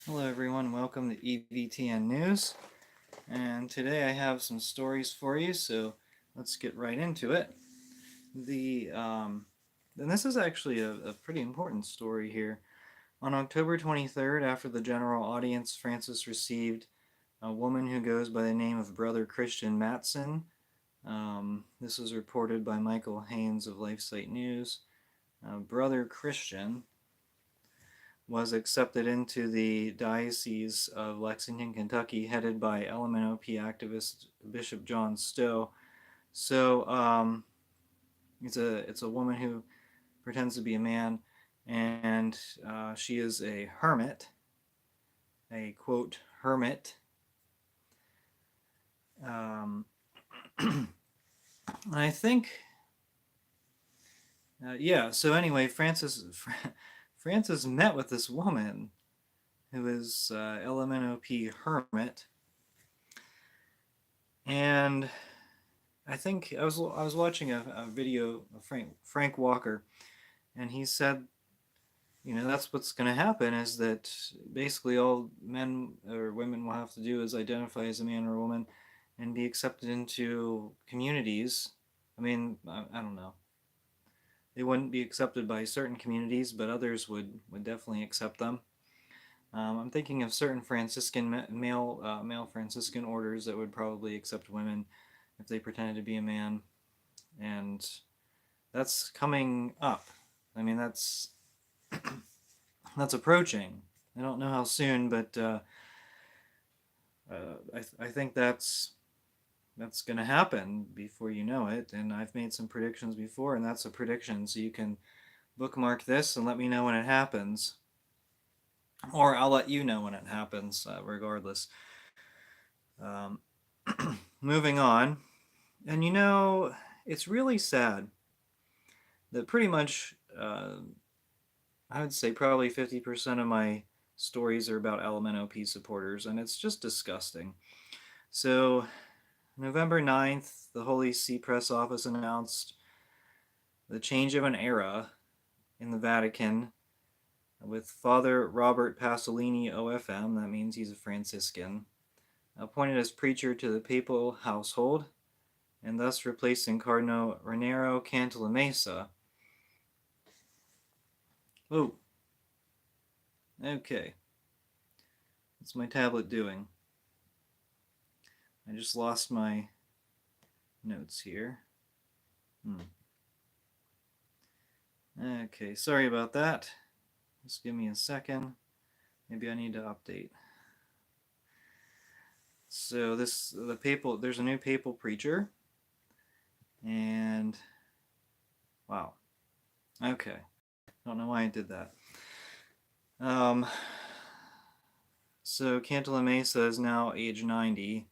Hello everyone, welcome to EVTN News, and today I have some stories for you, so let's get right into it. And this is actually a pretty important story here. On October 23rd, after the general audience, Francis received a woman who goes by the name of Brother Christian Matson. This was reported by Michael Haynes of LifeSite News. Brother Christian was accepted into the Diocese of Lexington, Kentucky, headed by LMNOP activist Bishop John Stowe. So it's a woman who pretends to be a man, and she is a hermit, a quote hermit. Um, I think, yeah. So anyway, Francis met with this woman who is LMNOP hermit, and I think I was watching a video of Frank Walker, and he said, that's what's going to happen is that basically all men or women will have to do is identify as a man or a woman, and be accepted into communities. I mean, I don't know. They wouldn't be accepted by certain communities, but others would definitely accept them. I'm thinking of certain Franciscan male Franciscan orders that would probably accept women if they pretended to be a man, and that's coming up. I mean, that's approaching. I don't know how soon, but I think that's going to happen before you know it. And I've made some predictions before, and that's a prediction. So you can bookmark this and let me know when it happens, or I'll let you know when it happens, regardless. Um, moving on, and it's really sad that pretty much I would say probably 50% of my stories are about LMNOP supporters, and it's just disgusting. So, November 9th, the Holy See Press Office announced the change of an era in the Vatican with Father Robert Pasolini, OFM, that means he's a Franciscan, appointed as preacher to the papal household, and thus replacing Cardinal Raniero Cantalamessa. Oh, okay. What's my tablet doing? I just lost my notes here. Okay, sorry about that. Just give me a second. Maybe I need to update. So there's a new papal preacher, and wow. Okay, don't know why I did that. Um, so Cantalamessa is now age 90.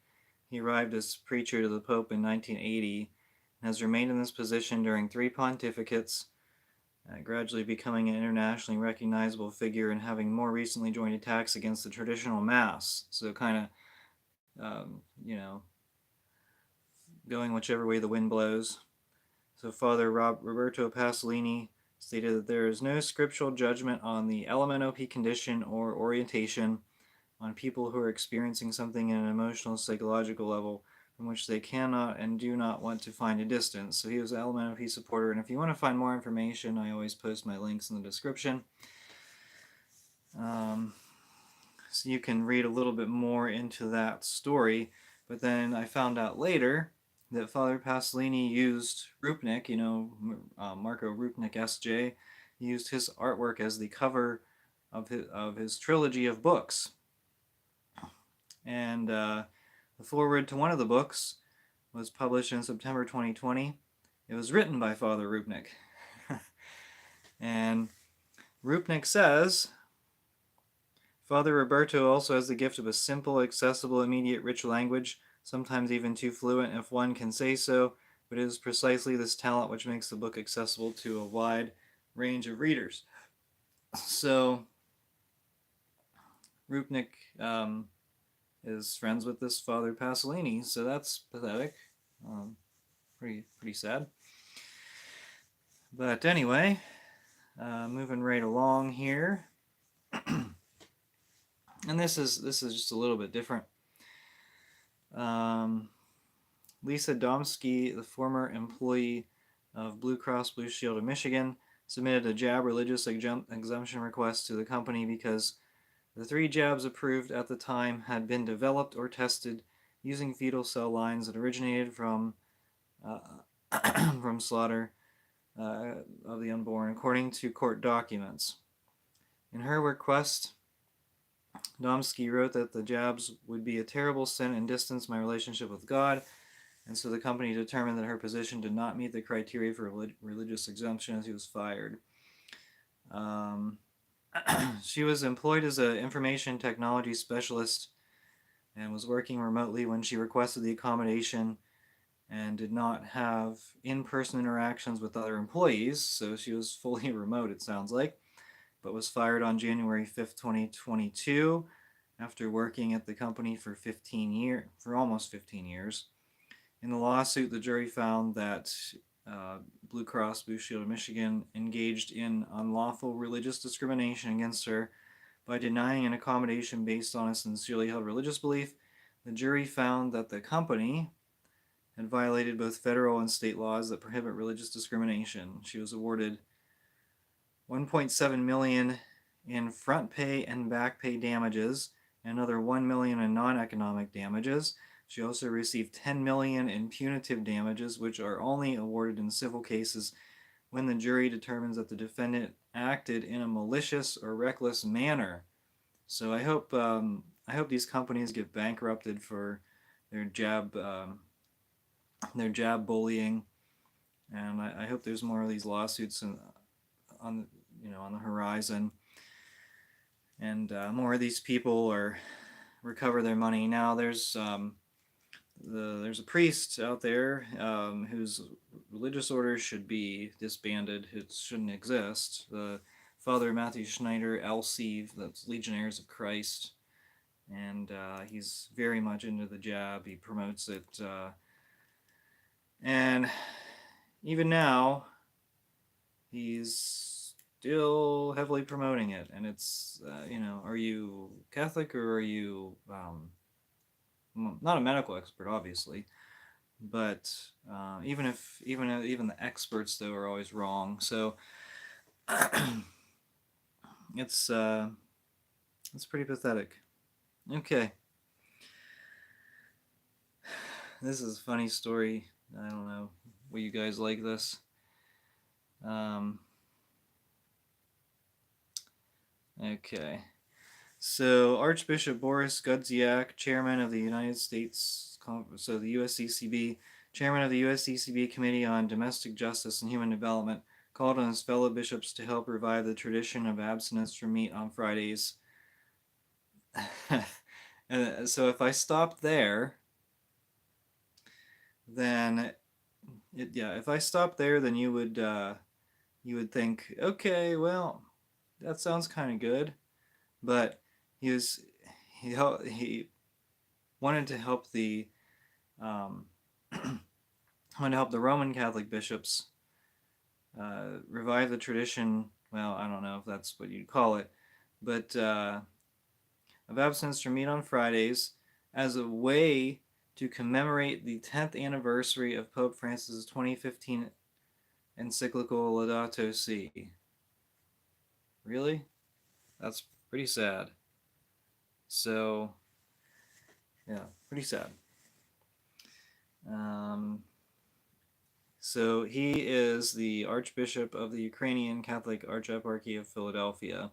He arrived as preacher to the Pope in 1980 and has remained in this position during 3 pontificates, gradually becoming an internationally recognizable figure and having more recently joined attacks against the traditional Mass. So kind of, going whichever way the wind blows. So Father Roberto Pasolini stated that there is no scriptural judgment on the LMNOP condition or orientation on people who are experiencing something at an emotional, psychological level from which they cannot and do not want to find a distance. So he was an LMNOP supporter, and if you want to find more information, I always post my links in the description. So you can read a little bit more into that story. But then I found out later that Father Pasolini used Rupnik, Marco Rupnik S.J., used his artwork as the cover of his trilogy of books. And the foreword to one of the books was published in September 2020. It was written by Father Rupnik. And Rupnik says, Father Roberto also has the gift of a simple, accessible, immediate, rich language, sometimes even too fluent if one can say so, but it is precisely this talent which makes the book accessible to a wide range of readers. So, Rupnik is friends with this Father Pasolini, so that's pathetic. Pretty sad. But anyway, moving right along here. And this is just a little bit different. Lisa Domsky, the former employee of Blue Cross Blue Shield of Michigan, submitted a jab religious exemption request to the company because the 3 jabs approved at the time had been developed or tested using fetal cell lines that originated from from slaughter of the unborn, according to court documents. In her request, Domsky wrote that the jabs would be a terrible sin and distance my relationship with God, and so the company determined that her position did not meet the criteria for religious exemption, as he was fired. She was employed as an information technology specialist and was working remotely when she requested the accommodation and did not have in-person interactions with other employees, so she was fully remote, it sounds like, but was fired on January 5th, 2022 after working at the company for almost 15 years. In the lawsuit, the jury found that Blue Cross Blue Shield of Michigan engaged in unlawful religious discrimination against her by denying an accommodation based on a sincerely held religious belief. The jury found that the company had violated both federal and state laws that prohibit religious discrimination. She was awarded $1.7 million in front pay and back pay damages, and another $1 million in non-economic damages. She also received $10 million in punitive damages, which are only awarded in civil cases when the jury determines that the defendant acted in a malicious or reckless manner. So I hope these companies get bankrupted for their jab bullying, and I hope there's more of these lawsuits on the horizon, and more of these people recover their money. Now there's a priest out there whose religious order should be disbanded. It shouldn't exist. Father Matthew Schneider, LC, that's Legionnaires of Christ, and he's very much into the jab. He promotes it, and even now, he's still heavily promoting it. And it's, are you Catholic or are you not a medical expert, obviously, but even the experts though are always wrong. So it's pretty pathetic. Okay, this is a funny story. I don't know, will you guys like this? Okay. So Archbishop Boris Gudziak, chairman of the United States, the USCCB, chairman of the USCCB Committee on Domestic Justice and Human Development, called on his fellow bishops to help revive the tradition of abstinence from meat on Fridays. So if I stopped there, then if I stopped there, then you would think, okay, well, that sounds kind of good, but he wanted to help the Roman Catholic bishops revive the tradition. Well, I don't know if that's what you'd call it, but of abstinence from meat on Fridays as a way to commemorate the 10th anniversary of Pope Francis' 2015 encyclical Laudato Si. Really? That's pretty sad. So, yeah, pretty sad. So he is the Archbishop of the Ukrainian Catholic Archeparchy of Philadelphia.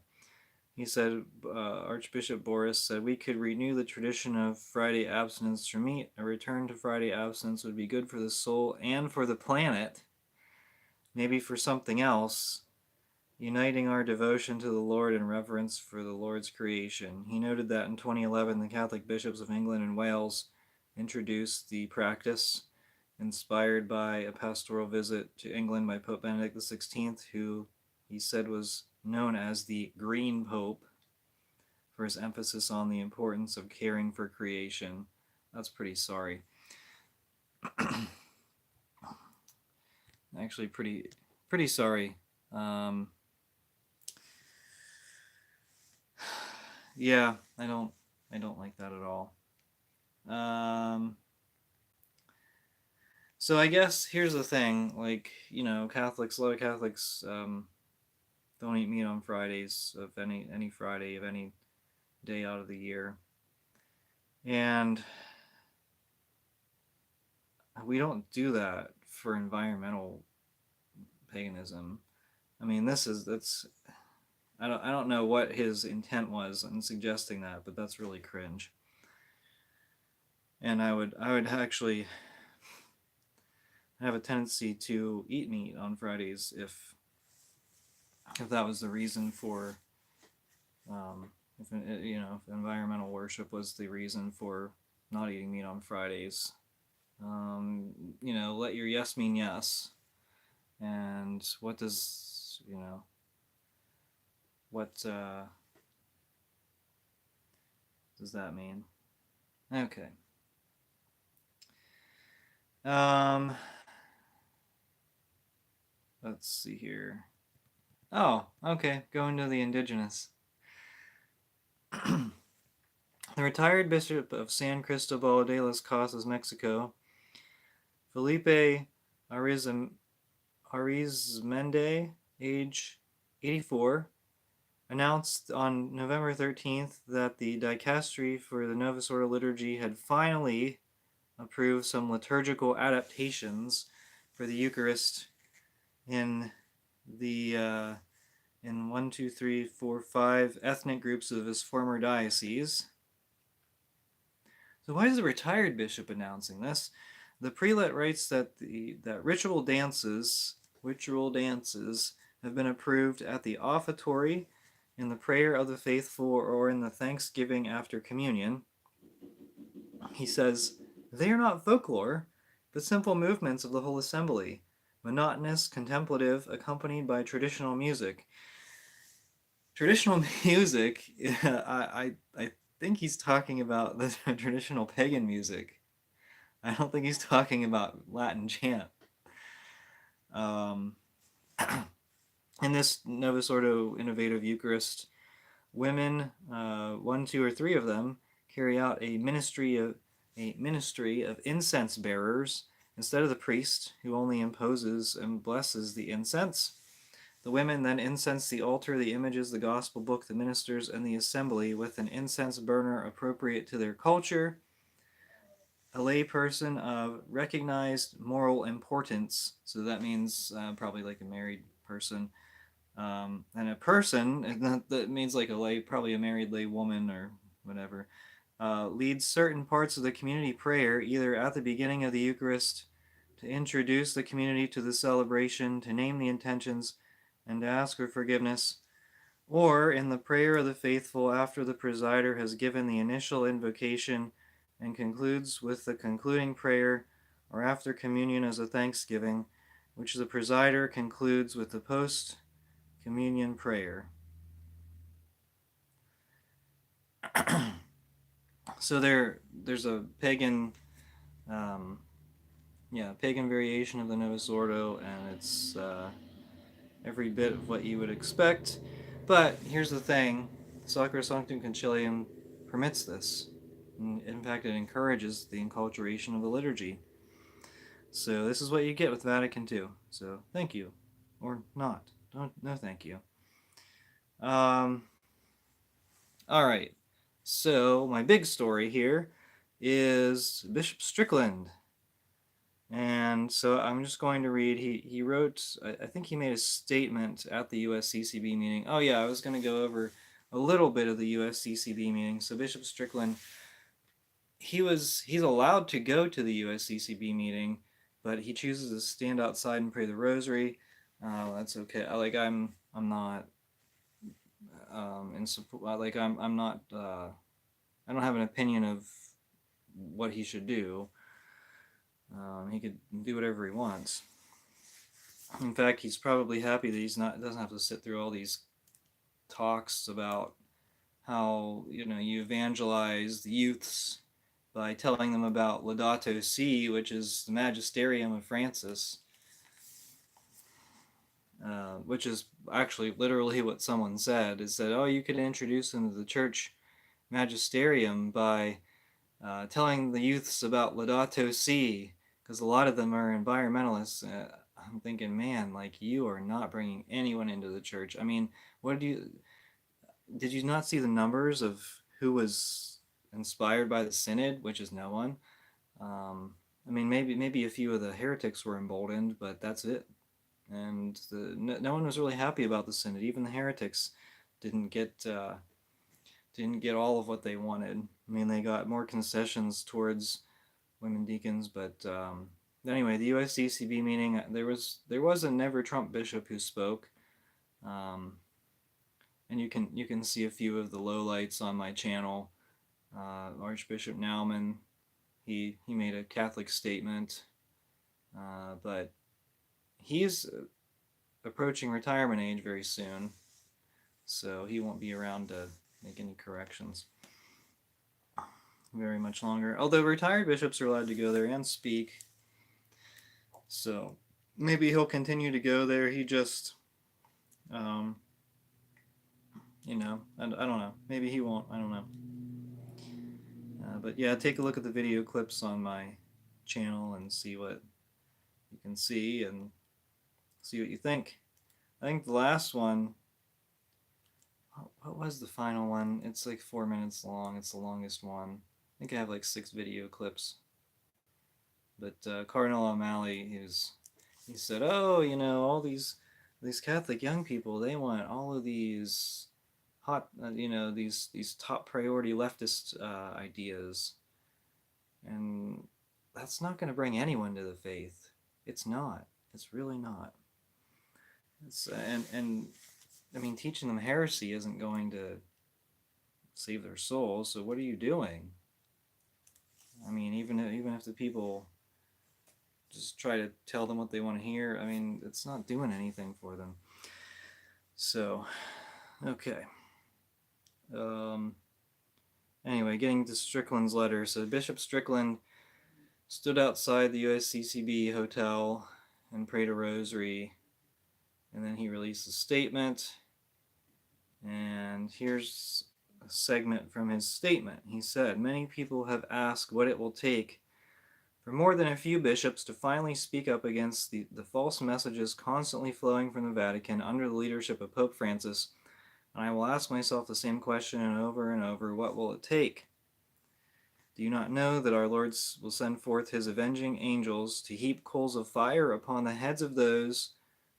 He said, Archbishop Boris said, we could renew the tradition of Friday abstinence from meat. A return to Friday abstinence would be good for the soul and for the planet. Maybe for something else. Uniting our devotion to the Lord and reverence for the Lord's creation. He noted that in 2011, the Catholic bishops of England and Wales introduced the practice, inspired by a pastoral visit to England by Pope Benedict XVI, who he said was known as the Green Pope, for his emphasis on the importance of caring for creation. That's pretty sorry. Actually, pretty sorry. Yeah, I don't like that at all. Um, so I guess here's the thing, like, Catholics, a lot of Catholics don't eat meat on Fridays, of any Friday of any day out of the year. And we don't do that for environmental paganism. I mean, that's I don't know what his intent was in suggesting that, but that's really cringe. And I would actually have a tendency to eat meat on Fridays if that was the reason for if if environmental worship was the reason for not eating meat on Fridays. Let your yes mean yes. And what does what does that mean? Okay. Um, let's see here. Oh, okay. Going to the indigenous. The retired bishop of San Cristobal de las Casas, Mexico, Felipe Arizmendi, age 84, announced on November 13th that the dicastery for the Novus Ordo liturgy had finally approved some liturgical adaptations for the Eucharist in the in 1, 2, 3, 4, 5 ethnic groups of his former diocese. So why is the retired bishop announcing this? The prelate writes that that ritual dances have been approved at the offertory, in the prayer of the faithful, or in the thanksgiving after communion. He says, they are not folklore, but simple movements of the whole assembly, monotonous, contemplative, accompanied by traditional music. Traditional music, I think he's talking about the traditional pagan music. I don't think he's talking about Latin chant. Um, in this Novus Ordo Innovative Eucharist, women, one, two, or three of them, carry out a ministry of incense bearers instead of the priest, who only imposes and blesses the incense. The women then incense the altar, the images, the gospel book, the ministers, and the assembly with an incense burner appropriate to their culture. A lay person of recognized moral importance, so that means probably like a married person, and a person that means like a lay, probably a married lay woman or whatever, leads certain parts of the community prayer, either at the beginning of the Eucharist, to introduce the community to the celebration, to name the intentions, and to ask for forgiveness, or in the prayer of the faithful after the presider has given the initial invocation and concludes with the concluding prayer, or after communion as a thanksgiving, which the presider concludes with the post communion prayer. So there's a pagan, um, pagan variation of the Novus Ordo, and it's every bit of what you would expect. But here's the thing: Sacrosanctum Concilium permits this. In fact, it encourages the enculturation of the liturgy. So this is what you get with Vatican II. So thank you, or not. Don't no thank you. Um, all right. So my big story here is Bishop Strickland. And so I'm just going to read. He wrote, I think he made a statement at the USCCB meeting. Oh yeah, I was going to go over a little bit of the USCCB meeting. So Bishop Strickland, he's allowed to go to the USCCB meeting, but he chooses to stand outside and pray the rosary. That's okay. I'm not in support. Like I'm not. I don't have an opinion of what he should do. He could do whatever he wants. In fact, he's probably happy that he's not doesn't have to sit through all these talks about how you evangelize the youths by telling them about Laudato Si, which is the magisterium of Francis, which is actually literally what someone said. Is that, oh, you could introduce them to the church magisterium by telling the youths about Laudato Si, because a lot of them are environmentalists. I'm thinking, man, like you are not bringing anyone into the church. I mean, what did you not see the numbers of who was inspired by the synod, which is no one? I mean, maybe a few of the heretics were emboldened, but that's it. And no one was really happy about the synod. Even the heretics didn't get didn't get all of what they wanted. I mean, they got more concessions towards women deacons, but anyway, the USCCB meeting, there was a never Trump bishop who spoke, um, and you can see a few of the lowlights on my channel. Archbishop Naumann, he made a Catholic statement, but he's approaching retirement age very soon, so he won't be around to make any corrections very much longer. Although retired bishops are allowed to go there and speak, so maybe he'll continue to go there. He just, you know, I don't know. Maybe he won't. I don't know. But yeah, take a look at the video clips on my channel and see what you can see and see what you think. I think the last one, what was the final one? It's like 4 minutes long. It's the longest one. I think I have like 6 video clips. But Cardinal O'Malley, he said, oh, you know, all these Catholic young people, they want all of these hot, you know, these top priority leftist ideas, and that's not going to bring anyone to the faith. It's not. It's really not. It's and I mean, teaching them heresy isn't going to save their souls. So what are you doing? I mean, even if the people just try to tell them what they want to hear, I mean, it's not doing anything for them. So, okay. Anyway, getting to Strickland's letter. So Bishop Strickland stood outside the USCCB hotel and prayed a rosary, and then he released a statement. And here's a segment from his statement. He said, many people have asked what it will take for more than a few bishops to finally speak up against the false messages constantly flowing from the Vatican under the leadership of Pope Francis. And I will ask myself the same question and over, what will it take? Do you not know that our Lord will send forth his avenging angels to heap coals of fire upon the heads of those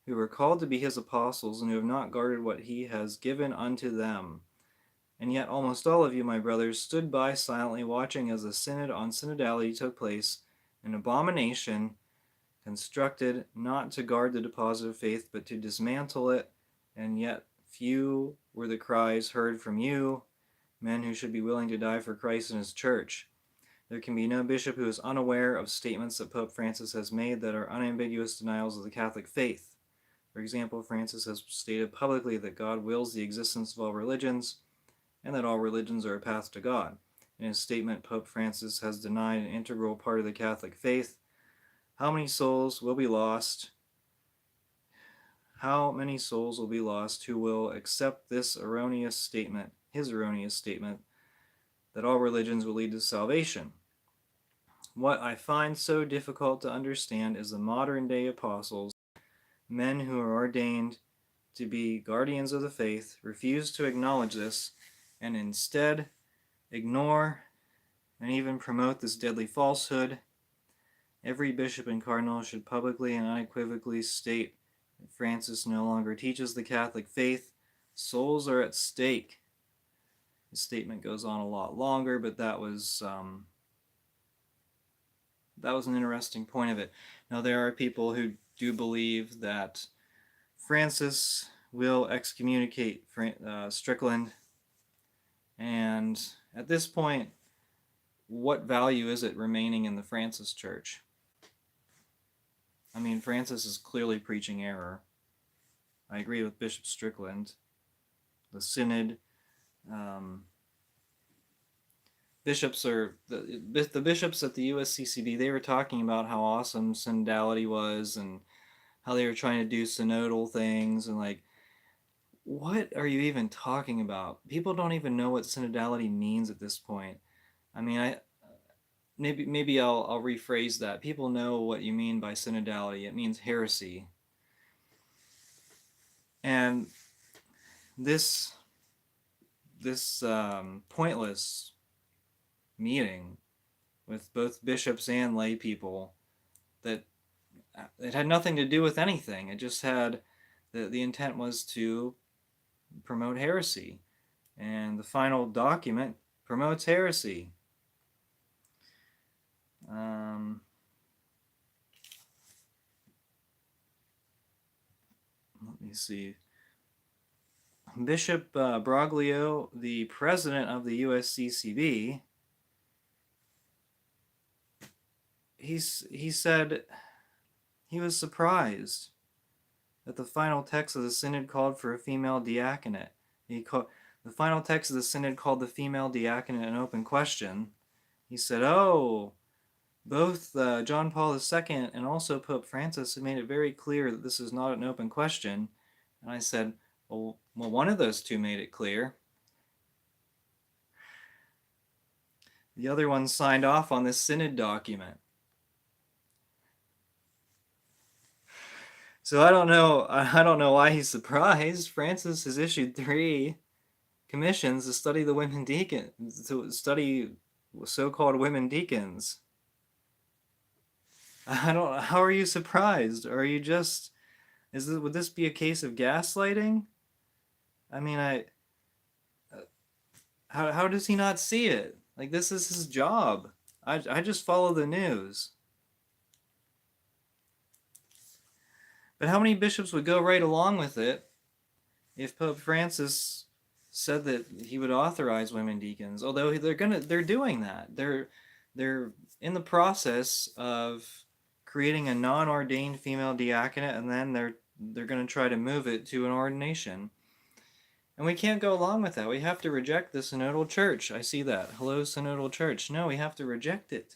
who were called to be his apostles and who have not guarded what he has given unto them? And yet almost all of you, my brothers, stood by silently watching as the synod on synodality took place, an abomination constructed not to guard the deposit of faith, but to dismantle it, and yet few were the cries heard from you, men who should be willing to die for Christ and his church. There can be no bishop who is unaware of statements that Pope Francis has made that are unambiguous denials of the Catholic faith. For example, Francis has stated publicly that God wills the existence of all religions, and that all religions are a path to God. In his statement, Pope Francis has denied an integral part of the Catholic faith. How many souls will be lost? How many souls will be lost who will accept this erroneous statement, his erroneous statement, that all religions will lead to salvation? What I find so difficult to understand is the modern day apostles, men who are ordained to be guardians of the faith, refuse to acknowledge this and instead ignore and even promote this deadly falsehood. Every bishop and cardinal should publicly and unequivocally state that Francis no longer teaches the Catholic faith. Souls are at stake. His statement goes on a lot longer, but that was an interesting point of it. Now, there are people who do believe that Francis will excommunicate Strickland, and at this point, what value is it remaining in the Francis Church? I mean, Francis is clearly preaching error. I agree with Bishop Strickland. The synod, bishops are the bishops at the USCCB. They were talking about how awesome synodality was and how they were trying to do synodal things, and like, what are you even talking about? People don't even know what synodality means at this point. I mean, maybe I'll rephrase that. People know what you mean by synodality. It means heresy. And this pointless meeting with both bishops and lay people, that it had nothing to do with anything. It just had the intent was to promote heresy, and the final document promotes heresy. Let me see. Bishop Broglio, the president of the USCCB, he said he was surprised that the final text of the synod called for a female diaconate. The final text of the synod called the female diaconate an open question. He said, "Oh, both John Paul II and also Pope Francis have made it very clear that this is not an open question." And I said, well, one of those two made it clear. The other one signed off on this synod document. So I don't know why he's surprised. Francis has issued 3 commissions to study the women deacons, to study so-called women deacons. How are you surprised? Are you just, would this be a case of gaslighting? I mean, how does he not see it? Like, this is his job. I just follow the news. But how many bishops would go right along with it if Pope Francis said that he would authorize women deacons? Although they're doing that. They're in the process of creating a non-ordained female diaconate, and then they're going to try to move it to an ordination. And we can't go along with that. We have to reject the synodal church. I see that. Hello, synodal church. No, we have to reject it.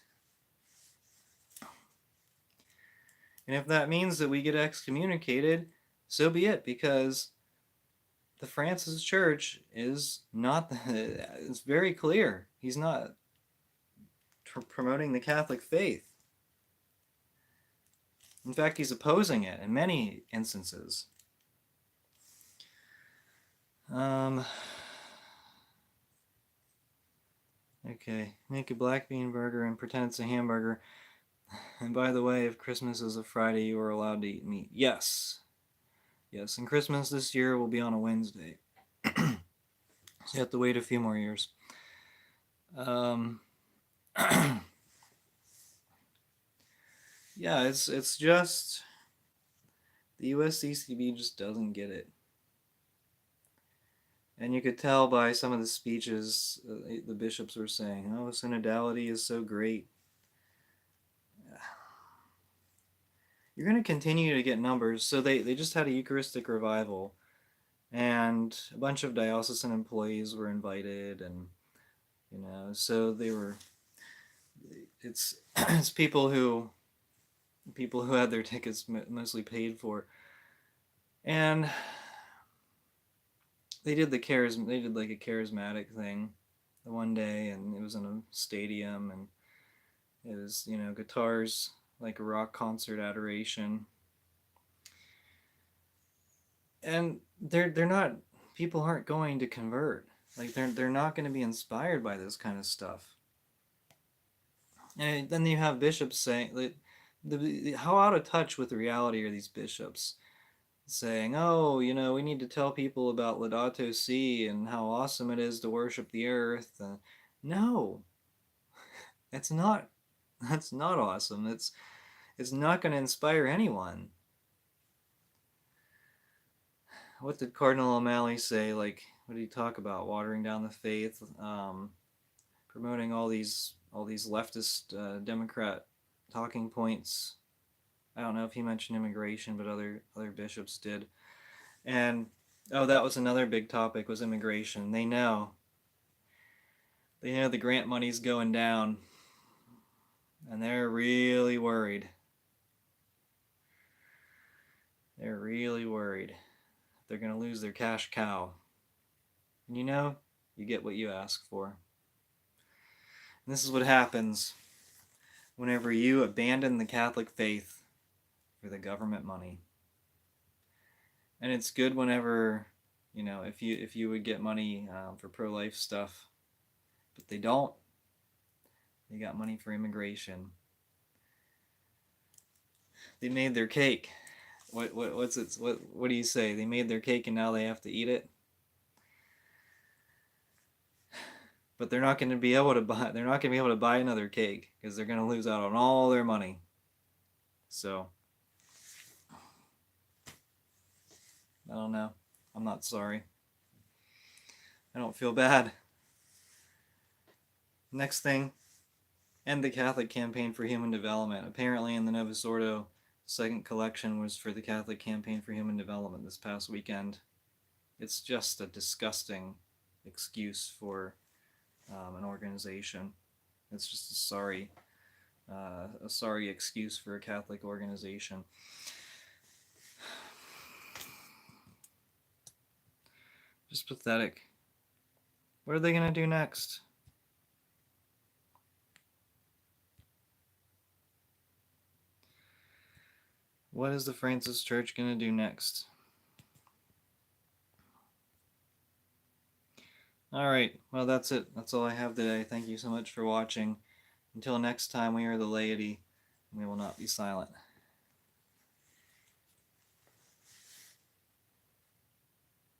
And if that means that we get excommunicated, so be it, because the Francis Church is not, it's very clear. He's not promoting the Catholic faith. In fact, he's opposing it in many instances. Okay, make a black bean burger and pretend it's a hamburger. And by the way, if Christmas is a Friday, you are allowed to eat meat. Yes. Yes, and Christmas this year will be on a Wednesday. So you have to wait a few more years. Yeah, it's just the USCCB just doesn't get it. And you could tell by some of the speeches the bishops were saying, oh, synodality is so great. You're going to continue to get numbers. So they just had a Eucharistic revival, and a bunch of diocesan employees were invited, and so they were. It's people who had their tickets mostly paid for, and they did like a charismatic thing the one day, and it was in a stadium, and it was guitars, like a rock concert adoration. And people aren't going to convert. Like they're not going to be inspired by this kind of stuff. And then you have bishops saying, like, how out of touch with reality are these bishops? Saying, oh, we need to tell people about Laudato Si and how awesome it is to worship the earth. No, that's not awesome. It's not going to inspire anyone. What did Cardinal O'Malley say? Like, what did he talk about? Watering down the faith, promoting all these leftist Democrat talking points. I don't know if he mentioned immigration, but other bishops did. And that was another big topic, was immigration. They know the grant money's going down, and they're really worried. They're really worried they're going to lose their cash cow. And you know, you get what you ask for. And this is what happens whenever you abandon the Catholic faith for the government money. And it's good whenever, you know, if you would get money for pro-life stuff, but they don't. They got money for immigration. They made their cake. What do you say? They made their cake and now they have to eat it. But they're not going to be able to buy another cake because they're going to lose out on all their money. So I don't know. I'm not sorry. I don't feel bad. Next thing, end the Catholic Campaign for Human Development. Apparently in the Novus Ordo, second collection was for the Catholic Campaign for Human Development this past weekend. It's just a disgusting excuse for an organization. It's just a sorry excuse for a Catholic organization. Just pathetic. What are they going to do next? What is the Francis Church going to do next? Alright, well that's it. That's all I have today. Thank you so much for watching. Until next time, we are the laity, and we will not be silent.